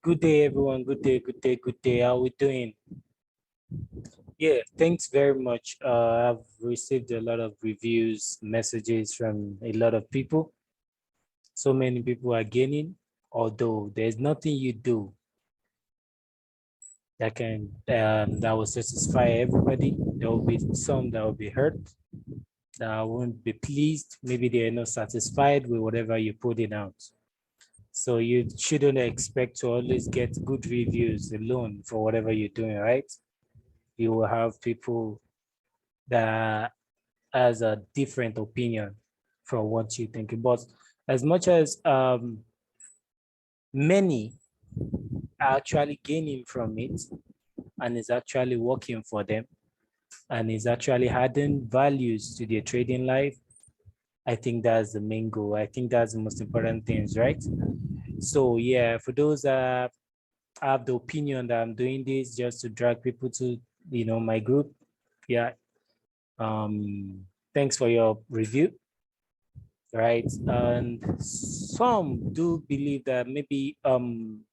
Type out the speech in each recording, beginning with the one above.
Good day, everyone. Good day, good day, good day. How we doing? Yeah, thanks very much. I've received a lot of reviews, messages from a lot of people. So many people are gaining, although there's nothing you do that will satisfy everybody. There will be some that will be hurt, that won't be pleased. Maybe they are not satisfied with whatever you put it out. So you shouldn't expect to always get good reviews alone for whatever you're doing, right? You will have people that has a different opinion from what you think. But as much as many are actually gaining from it and is actually working for them and is actually adding values to their trading life, I think that's the main goal. I think that's the most important things, right? So yeah, for those that have the opinion that I'm doing this just to drag people to, my group, yeah. Thanks for your review, right? And some do believe that maybe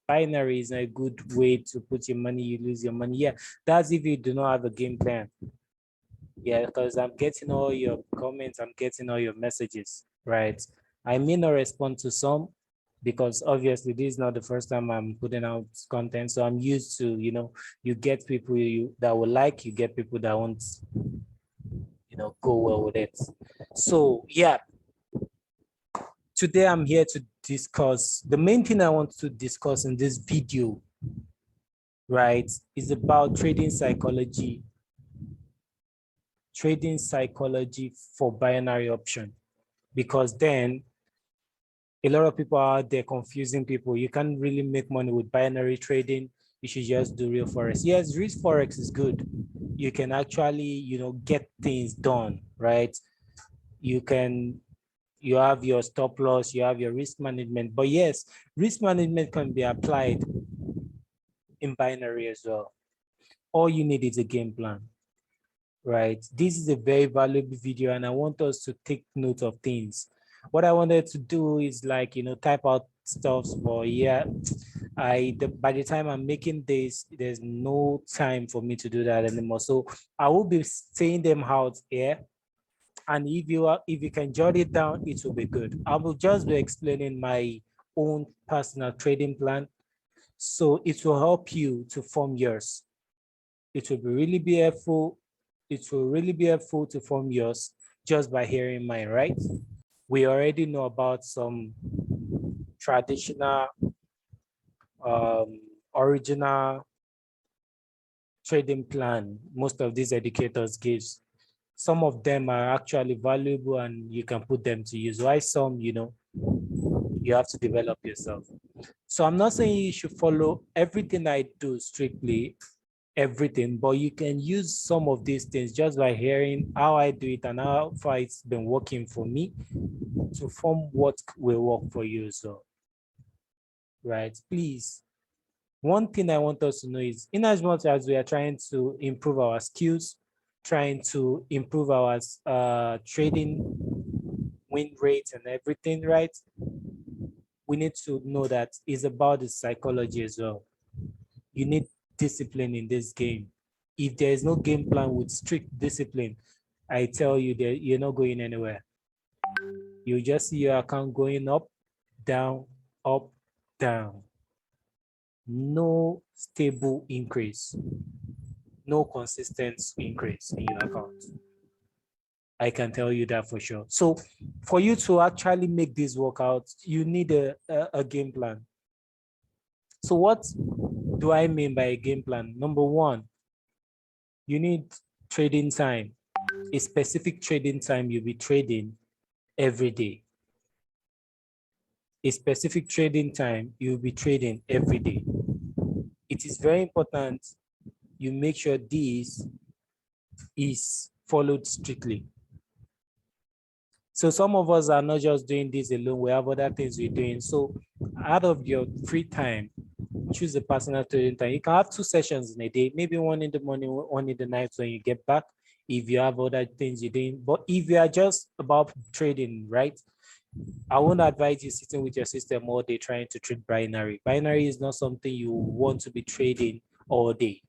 binary is a good way to put your money, you lose your money. Yeah, that's if you do not have a game plan. Yeah, because I'm getting all your comments, I'm getting all your messages, right? I may not respond to some because obviously this is not the first time I'm putting out content. So I'm used to, you get people that will like, you get people that won't, go well with it. So yeah, today I'm here to discuss, the main thing I want to discuss in this video, right, is about trading psychology for binary option, because then a lot of people are out there confusing people. You can't really make money with binary trading. You should just do real Forex. Yes, real Forex is good. You can actually, get things done, right? You have your stop loss, you have your risk management. But yes, risk management can be applied in binary as well. All you need is a game plan, right? This is a very valuable video and I want us to take note of things. What I wanted to do is like, type out stuff, but yeah, by the time I'm making this, there's no time for me to do that anymore. So I will be saying them out here. And if you can jot it down, it will be good. I will just be explaining my own personal trading plan. So it will help you to form yours. It will really be helpful. It will really be helpful to form yours just by hearing mine, right? We already know about some traditional, original trading plan most of these educators gives. Some of them are actually valuable and you can put them to use. Why some, you have to develop yourself. So I'm not saying you should follow everything I do strictly, everything, but you can use some of these things just by hearing how I do it and how far it's been working for me to form what will work for you. So, right, please. One thing I want us to know is, in as much as we are trying to improve our skills, trying to improve our trading win rates and everything, right? We need to know that it's about the psychology as well. You need discipline in this game. If there is no game plan with strict discipline, I tell you that you're not going anywhere. You just see your account going up, down, up, down. No stable increase, no consistent increase in your account. I can tell you that for sure. So for you to actually make this work out, you need a game plan. So what do I mean by a game plan? Number one, you need trading time, a specific trading time you'll be trading every day. A specific trading time you'll be trading every day. It is very important you make sure this is followed strictly. So some of us are not just doing this alone, we have other things we're doing. So out of your free time, choose a personal trading time. You can have 2 sessions in a day, maybe one in the morning, one in the night when you get back, if you have other things you're doing. But if you are just about trading, right, I won't advise you sitting with your system all day trying to trade binary. Binary is not something you want to be trading all day.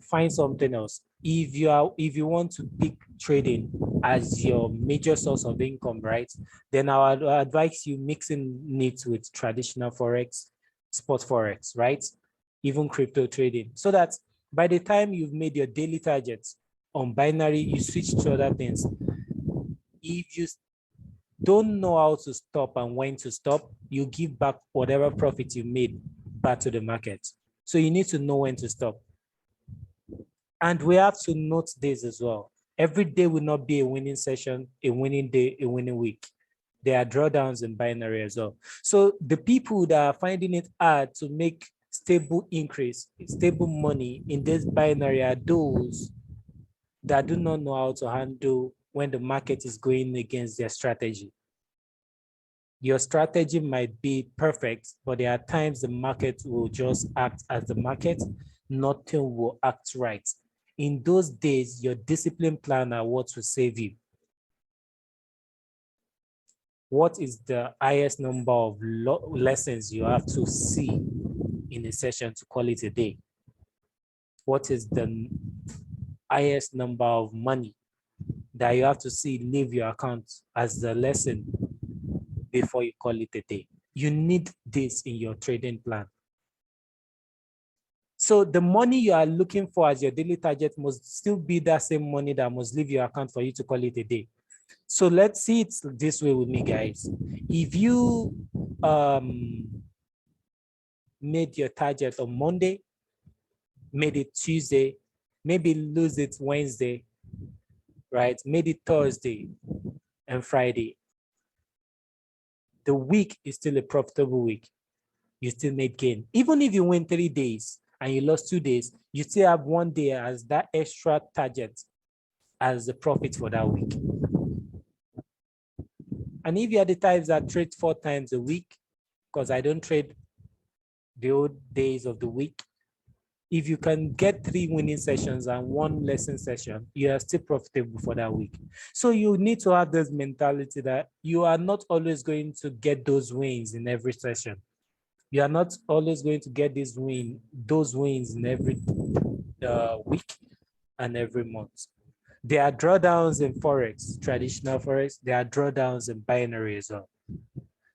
Find something else. If you want to pick trading as your major source of income, right? Then I would advise you mixing it with traditional forex, spot forex, right? Even crypto trading, so that by the time you've made your daily targets on binary, you switch to other things. If you don't know how to stop and when to stop, you give back whatever profit you made back to the market. So you need to know when to stop. And we have to note this as well. Every day will not be a winning session, a winning day, a winning week. There are drawdowns in binary as well. So the people that are finding it hard to make stable increase, stable money in this binary are those that do not know how to handle when the market is going against their strategy. Your strategy might be perfect, but there are times the market will just act as the market. Nothing will act right. In those days, your discipline plan are what will save you. What is the highest number of lessons you have to see in a session to call it a day? What is the highest number of money that you have to see leave your account as the lesson before you call it a day? You need this in your trading plan. So the money you are looking for as your daily target must still be that same money that must leave your account for you to call it a day. So let's see it this way with me, guys. If you made your target on Monday, made it Tuesday, maybe lose it Wednesday, right? Made it Thursday and Friday. The week is still a profitable week. You still made gain. Even if you win 3 days and you lost 2 days, you still have 1 day as that extra target as the profit for that week. And if you are the types that trade 4 times a week, because I don't trade the old days of the week, if you can get 3 winning sessions and 1 lesson session, you are still profitable for that week. So you need to have this mentality that you are not always going to get those wins in every session. You are not always going to get those wins in every week and every month. There are drawdowns in Forex, traditional Forex. There are drawdowns in binary as well.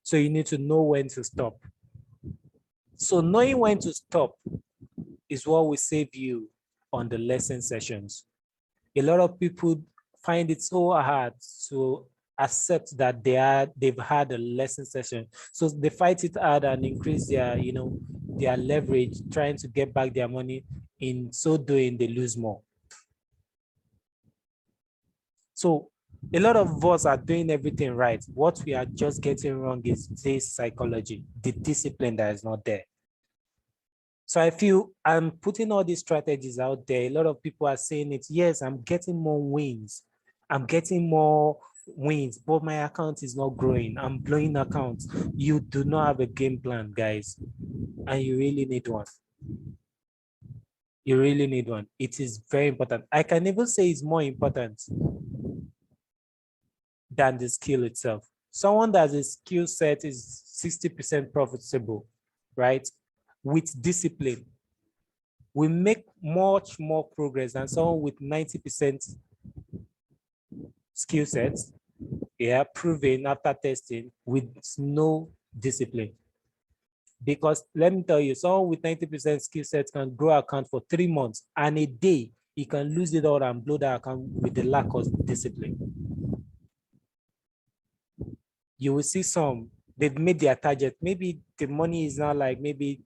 So you need to know when to stop. So knowing when to stop is what will save you on the lesson sessions. A lot of people find it so hard to accept that they've had a lesson session. So they fight it hard and increase their, their leverage, trying to get back their money. In so doing, they lose more. So a lot of us are doing everything right. What we are just getting wrong is this psychology, the discipline that is not there. So I feel I'm putting all these strategies out there. A lot of people are saying it. Yes, I'm getting more wins. I'm getting more wins, but my account is not growing. I'm blowing accounts. You do not have a game plan, guys, and you really need one. You really need one. It is very important. I can even say it's more important than the skill itself. Someone that a skill set is 60% profitable, right? With discipline, we make much more progress than someone with 90% skill sets, yeah, proven after testing with no discipline. Because let me tell you, someone with 90% skill sets can grow account for 3 months, and a day he can lose it all and blow that account with the lack of discipline. You will see some, they've made their target. Maybe the money is now like, maybe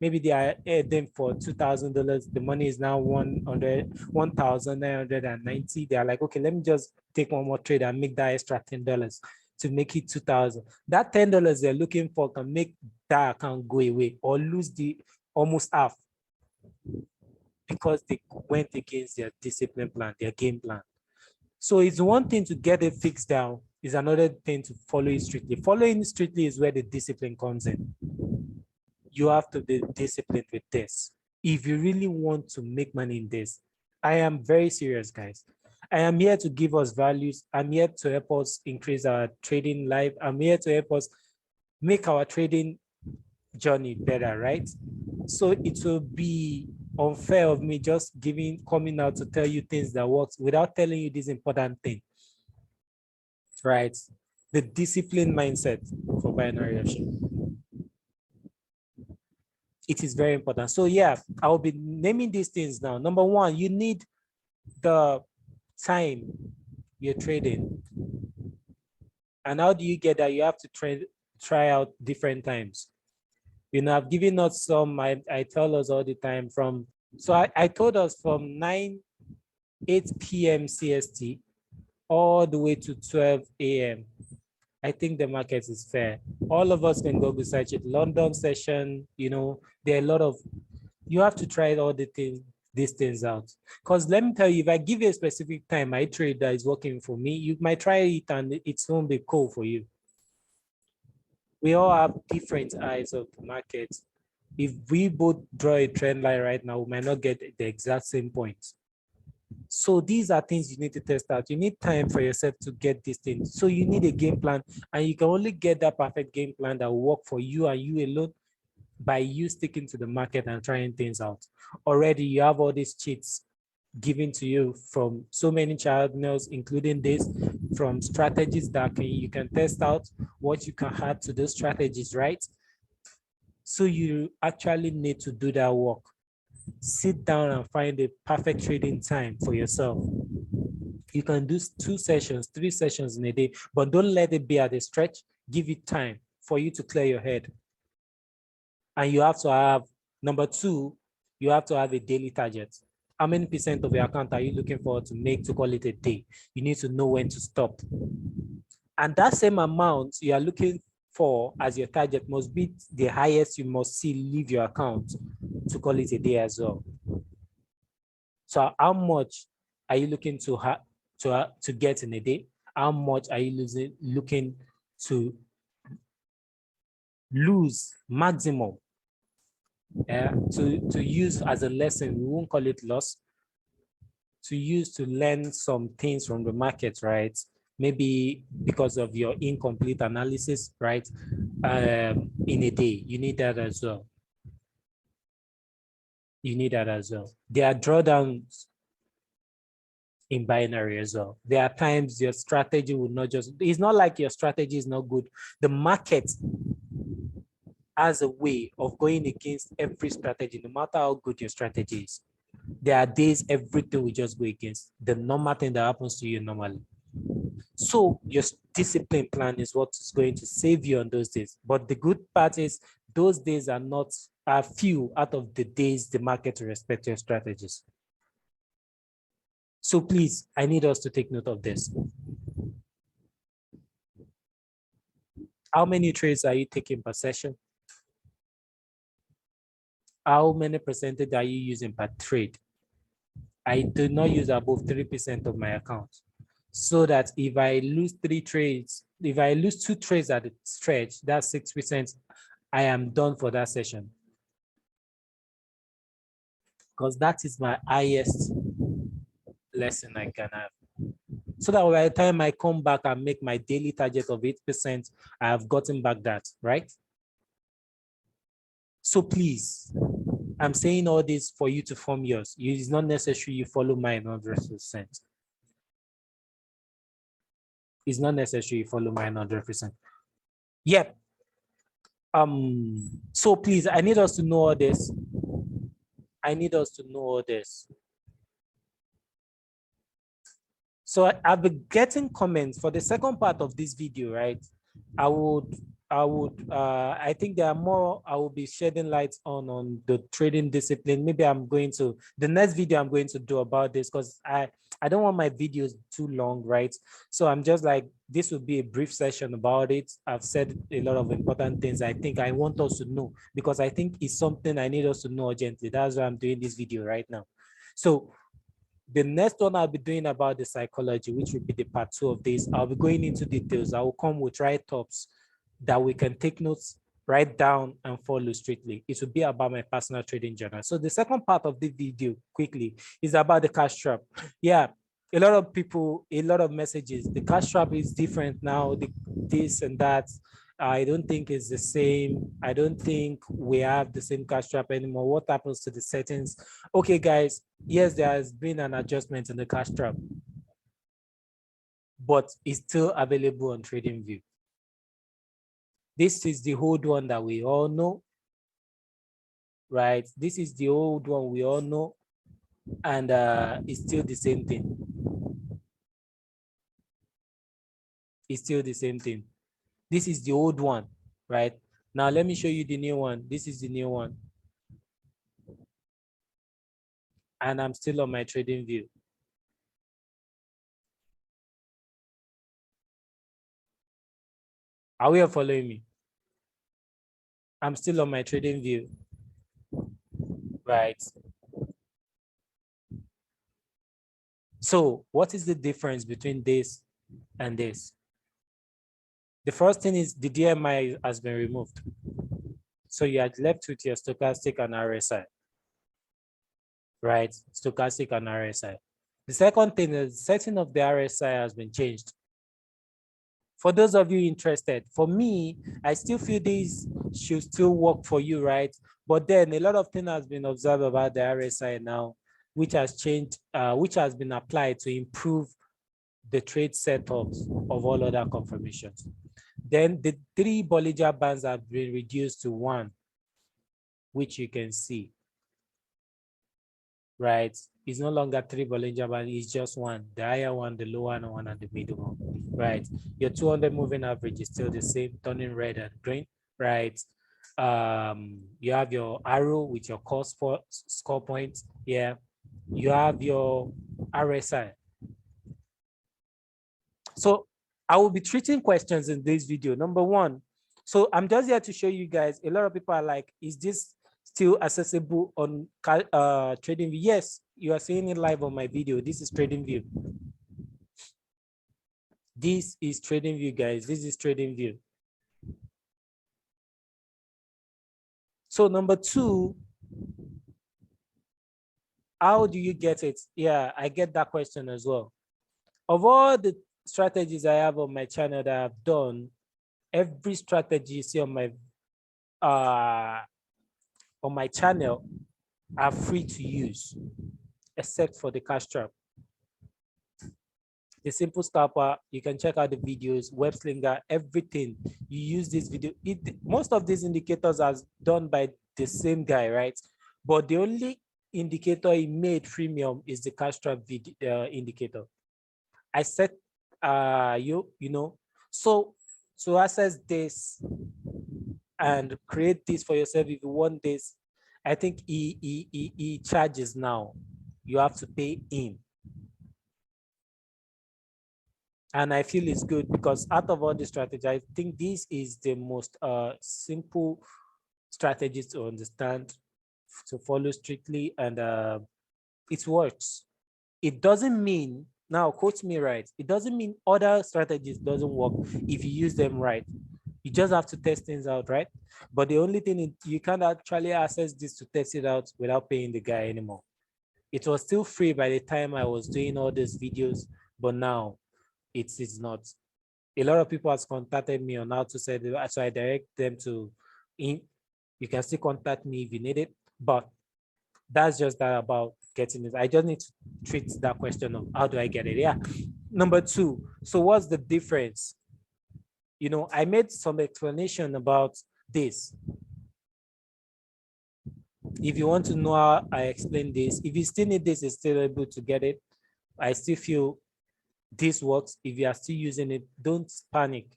they are them for $2,000. The money is now 1,990. They are like, okay, let me just take one more trade and make that extra $10 to make it 2,000. That $10 they're looking for can make that account go away or lose the almost half because they went against their discipline plan, their game plan. So it's one thing to get it fixed down, is another thing to follow it strictly. Following strictly is where the discipline comes in. You have to be disciplined with this. If you really want to make money in this, I am very serious, guys. I am here to give us values. I'm here to help us increase our trading life. I'm here to help us make our trading journey better, right? So it will be unfair of me just coming out to tell you things that works without telling you this important thing, right? The discipline mindset for binary option. It is very important. So yeah, I'll be naming these things now. Number one, you need the time you're trading. And how do you get that? You have to try out different times. You know, I've given us some, I tell us all the time from, so I told us from 8 p.m. CST all the way to 12 a.m. I think the market is fair. All of us can go research it. London session, you know, there are a lot of, you have to try all these things out. Because let me tell you, if I give you a specific time, I trade that is working for me, you might try it and it won't be cool for you. We all have different eyes of the market. If we both draw a trend line right now, we might not get the exact same point. So these are things you need to test out. You need time for yourself to get these things. So you need a game plan, and you can only get that perfect game plan that will work for you and you alone by you sticking to the market and trying things out. Already you have all these cheats given to you from so many channels, including this, from strategies that you can test out what you can add to those strategies, right? So you actually need to do that work. Sit down and find a perfect trading time for yourself. You can do 2 sessions, 3 sessions in a day, but don't let it be at a stretch. Give it time for you to clear your head. And you have to have, number 2, you have to have a daily target. How many percent of your account are you looking forward to make to call it a day? You need to know when to stop. And that same amount you are looking for as your target must be the highest you must see leave your account to call it a day as well. So how much are you looking to get in a day? How much are you looking to lose maximum? To use as a lesson, we won't call it loss, to use to learn some things from the market, right? Maybe because of your incomplete analysis, right? In a day, you need that as well. You need that as well. There are drawdowns in binary as well. There are times your strategy will not just, it's not like your strategy is not good. The market has a way of going against every strategy, no matter how good your strategy is. There are days everything will just go against the normal thing that happens to you normally. So your discipline plan is what is going to save you on those days. But the good part is those days are few out of the days the market will respect your strategies. So please, I need us to take note of this. How many trades are you taking per session? How many percentage are you using per trade? I do not use above 3% of my account. So that if I lose 3 trades, if I lose 2 trades at the stretch, that's 6%, I am done for that session. Because that is my highest lesson I can have. So that by the time I come back and make my daily target of 8%, I have gotten back that, right? So please, I'm saying all this for you to form yours. It's not necessary you follow mine 100%. It's not necessary you follow mine 100%. Yep. So please, I need us to know all this. I need us to know all this. So I've been getting comments for the second part of this video, right? I think there are more I will be shedding light on the trading discipline. Maybe the next video I'm going to do about this, because I don't want my videos too long, right? So I'm just like, this will be a brief session about it. I've said a lot of important things I think I want us to know, because I think it's something I need us to know urgently. That's why I'm doing this video right now. So the next one I'll be doing about the psychology, which will be the part 2 of this. I'll be going into details. I will come with write-ups that we can take notes, write down, and follow strictly. It will be about my personal trading journal. So the second part of the video, quickly, is about the cash trap. Yeah, a lot of people, a lot of messages. The Cashtrap is different now, this and that. I don't think it's the same. I don't think we have the same Cashtrap anymore. What happens to the settings? Okay, guys, yes, there has been an adjustment in the Cashtrap, but it's still available on TradingView. This is the old one that we all know, right? This is the old one we all know, and it's still the same thing. It's still the same thing. This is the old one, right? Now let me show you the new one. This is the new one. And I'm still on my trading view. Are we all following me? I'm still on my trading view, right? So what is the difference between this and this? The first thing is the DMI has been removed. So you are left with your stochastic and RSI, right? Stochastic and RSI. The second thing is setting of the RSI has been changed. For those of you interested, for me, I still feel these should still work for you, right? But then a lot of things has been observed about the RSI now, which has changed, which has been applied to improve the trade setups of all other confirmations. Then the 3 Bollinger Bands have been reduced to 1, which you can see, right? It's no longer 3 Bollinger Bands, it's just 1, the higher one, the lower one, and the middle one, right? Your 200 moving average is still the same, turning red and green, right? You have your arrow with your score points. Yeah, you have your RSI. So I will be treating questions in this video. Number 1, so I'm just here to show you guys, a lot of people are like, is this still accessible on TradingView? Yes, you are seeing it live on my video. This is TradingView. This is TradingView, guys. This is TradingView. So number 2, how do you get it? Yeah, I get that question as well. Of all the strategies I have on my channel that I've done, every strategy you see on my channel are free to use, except for the Cashtrap. The simple scalper, you can check out the videos, web-slinger, everything. You use this video. Most of these indicators are done by the same guy, right? But the only indicator he made premium is the Cashtrap indicator. I set you know, so to access this and create this for yourself, if you want this, I think he charges now. You have to pay him. And I feel it's good because out of all the strategies, I think this is the most simple strategy to understand, to follow strictly, and it works. It doesn't mean, now quote me right, it doesn't mean other strategies doesn't work if you use them right. You just have to test things out, right? But the only thing is you can't actually access this to test it out without paying the guy anymore. It was still free by the time I was doing all these videos, but now it's not. A lot of people has contacted me on how to set it, so I direct them to you can still contact me if you need it, but that's just that about getting it. I just need to treat that question of how do I get it? Yeah. Number 2, so what's the difference? You know, I made some explanation about this. If you want to know how I explain this, if you still need this, is still able to get it. I still feel this works. If you are still using it, don't panic.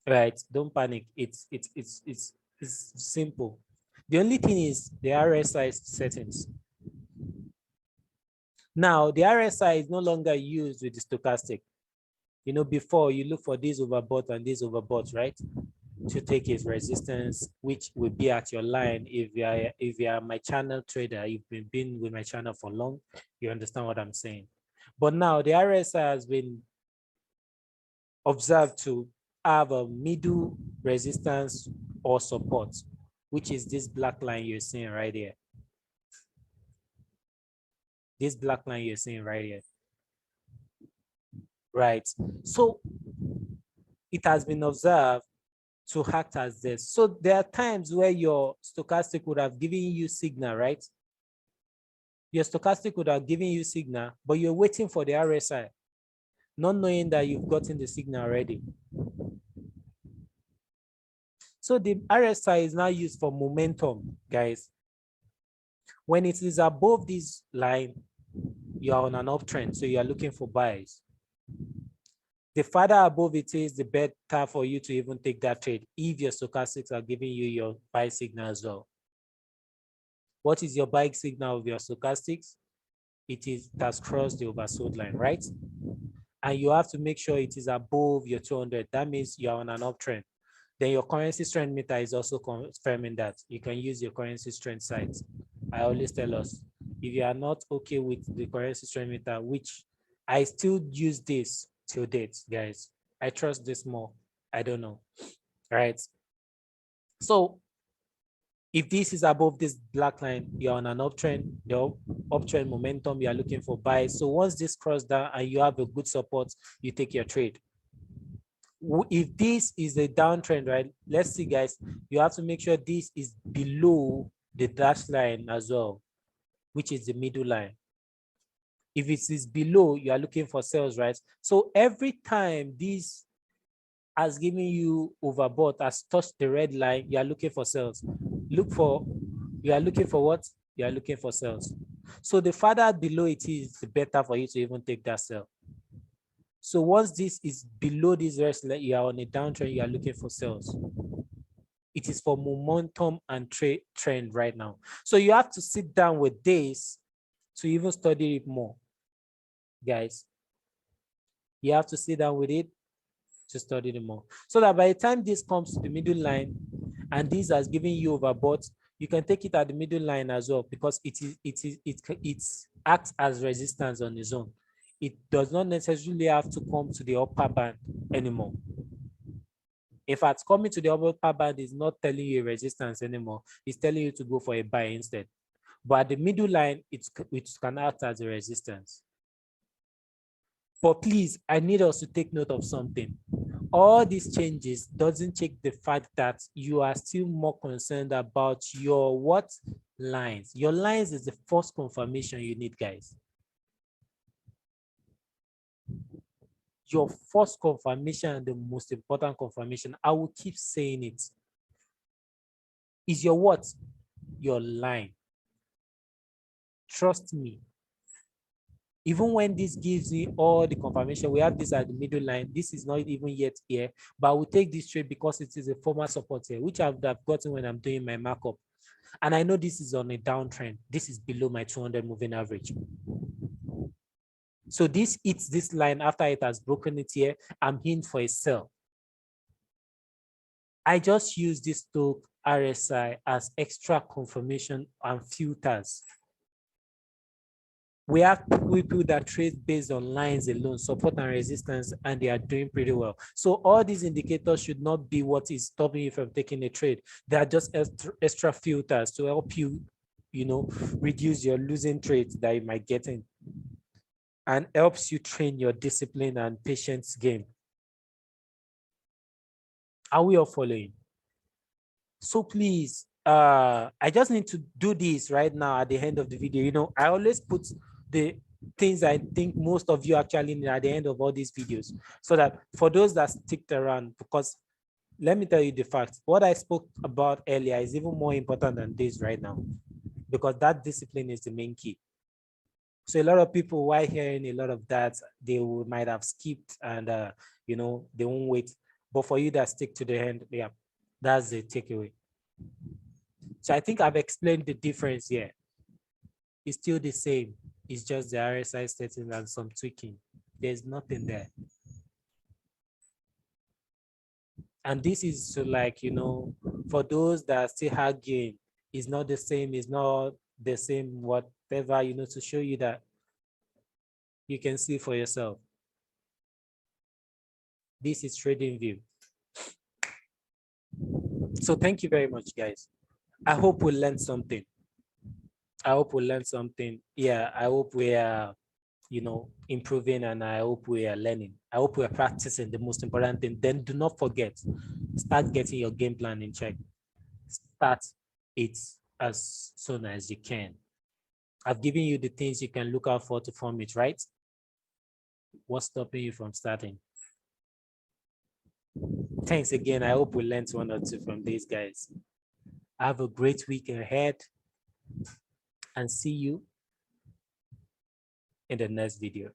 Right? Don't panic. It's simple. The only thing is the RSI settings. Now, the RSI is no longer used with the stochastic. You know, before you look for this overbought and this overbought, right? To take its resistance, which will be at your line. If you are my channel trader, you've been with my channel for long, you understand what I'm saying. But now the RSI has been observed to have a middle resistance or support, which is this black line you're seeing right here. This black line you're seeing right here. Right. So it has been observed to act as this. So there are times where your stochastic would have given you signal, right? Your stochastic would have given you signal, but you're waiting for the RSI, not knowing that you've gotten the signal already. So the RSI is now used for momentum, guys. When it is above this line, you are on an uptrend, so you are looking for buys. The farther above it is, the better for you to even take that trade if your stochastics are giving you your buy signal as well. What is your buy signal of your stochastics? It has crossed the oversold line, right? And you have to make sure it is above your 200. That means you're on an uptrend. Then your currency strength meter is also confirming that. You can use your currency strength sites. I always tell us, if you are not okay with the currency strength meter, which I still use this till date, guys. I trust this more. I don't know. All right. So if this is above this black line, you're on an uptrend, the uptrend momentum, you are looking for buys. So once this crosses down and you have a good support, you take your trade. If this is a downtrend, right? Let's see, guys, you have to make sure this is below the dashed line as well, which is the middle line. If it is below, you are looking for sales, right? So every time this has given you overbought, has touched the red line, you are looking for sales. You are looking for what? You are looking for sales. So the farther below it is, the better for you to even take that sell. So once this is below this rest, you are on a downtrend, you are looking for sales. It is for momentum and trend right now. So you have to sit down with this to even study it more, guys. You have to sit down with it to study it more. So that by the time this comes to the middle line and this has given you overbought, you can take it at the middle line as well, because it acts as resistance on its own. It does not necessarily have to come to the upper band anymore. In fact, coming to the upper band is not telling you resistance anymore. It's telling you to go for a buy instead. But at the middle line, it can act as a resistance. But please, I need us to take note of something. All these changes doesn't check the fact that you are still more concerned about your what? Lines. Your lines is the first confirmation you need, guys. Your first confirmation and the most important confirmation, I will keep saying it, is your what? Your line. Trust me. Even when this gives me all the confirmation, we have this at the middle line. This is not even yet here, but I will take this trade because it is a former support here, which I've gotten when I'm doing my markup. And I know this is on a downtrend. This is below my 200 moving average. So this hits this line after it has broken it here. I'm in for a sell. I just use this stock RSI as extra confirmation and filters. We have people that trade based on lines alone, support and resistance, and they are doing pretty well. So all these indicators should not be what is stopping you from taking a trade. They are just extra filters to help you, reduce your losing trades that you might get in, and helps you train your discipline and patience game. Are we all following? So please, I just need to do this right now at the end of the video. I always put the things I think most of you actually need at the end of all these videos, so that for those that stick around, because let me tell you the fact, what I spoke about earlier is even more important than this right now, because that discipline is the main key. So a lot of people, while hearing a lot of that, they might have skipped and they won't wait. But for you that stick to the end, yeah, that's the takeaway. So I think I've explained the difference here. It's still the same. It's just the RSI setting and some tweaking. There's nothing there. And this is so for those that are still arguing, it's not the same, whatever, to show you that you can see for yourself. This is TradingView. So thank you very much, guys. I hope we learned something. I hope we learned something. Yeah, I hope we are, improving, and I hope we are learning. I hope we are practicing, the most important thing. Then do not forget, start getting your game plan in check. Start it as soon as you can. I've given you the things you can look out for to form it, right? What's stopping you from starting? Thanks again. I hope we learned one or two from these guys. Have a great week ahead, and see you in the next video.